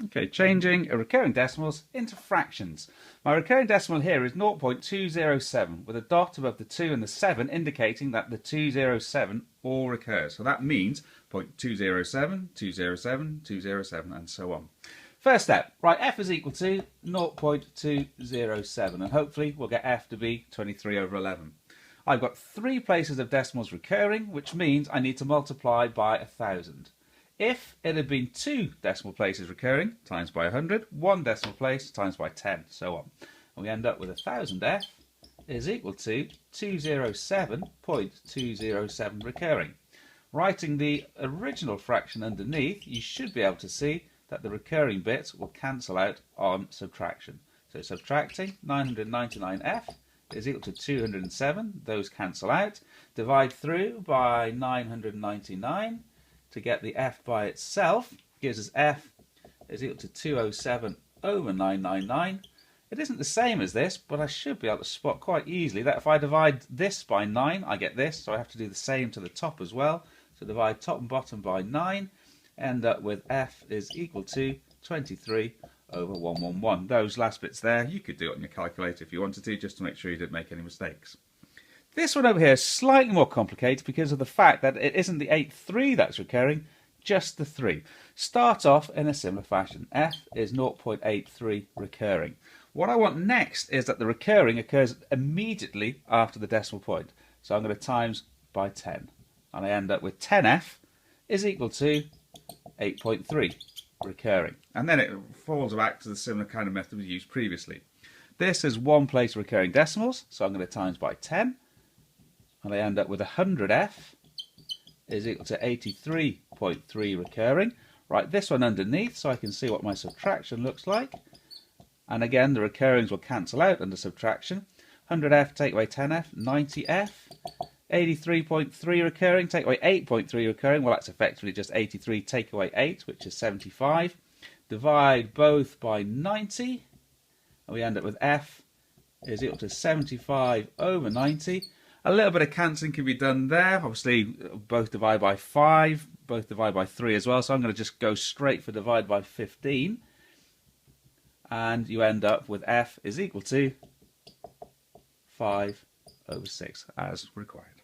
Okay, changing recurring decimals into fractions. My recurring decimal here is 0.207 with a dot above the 2 and the 7 indicating that the 207 all recurs. So that means 0.207, 207, 207 and so on. First step, write f is equal to 0.207 and hopefully we'll get f to be 23 over 11. I've got 3 places of decimals recurring, which means I need to multiply by 1,000. If it had been 2 decimal places recurring, times by 100, 1 decimal place times by 10, so on. And we end up with 1000f is equal to 207.207 recurring. Writing the original fraction underneath, you should be able to see that the recurring bits will cancel out on subtraction. So subtracting 999f is equal to 207, those cancel out. Divide through by 999 to get the f by itself, gives us f is equal to 207 over 999. It isn't the same as this, but I should be able to spot quite easily that if I divide this by 9, I get this, so I have to do the same to the top as well. So divide top and bottom by 9, end up with f is equal to 23 over 111. Those last bits there, you could do it on your calculator if you wanted to, just to make sure you didn't make any mistakes. This one over here is slightly more complicated because of the fact that it isn't the 83 that's recurring, just the 3. Start off in a similar fashion. F is 0.83 recurring. What I want next is that the recurring occurs immediately after the decimal point. So I'm going to times by 10. And I end up with 10f is equal to 8.3 recurring. And then it falls back to the similar kind of method we used previously. This is 1 place recurring decimals, so I'm going to times by 10. And I end up with 100f is equal to 83.3 recurring. Write this one underneath so I can see what my subtraction looks like. And again, the recurrings will cancel out under subtraction. 100f take away 10f, 90f. 83.3 recurring, take away 8.3 recurring. Well, that's effectively just 83 take away 8, which is 75. Divide both by 90. And we end up with f is equal to 75 over 90. A little bit of cancelling can be done there. Obviously, both divide by 5, both divide by 3 as well. So I'm going to just go straight for divide by 15. And you end up with f is equal to 5 over 6 as required.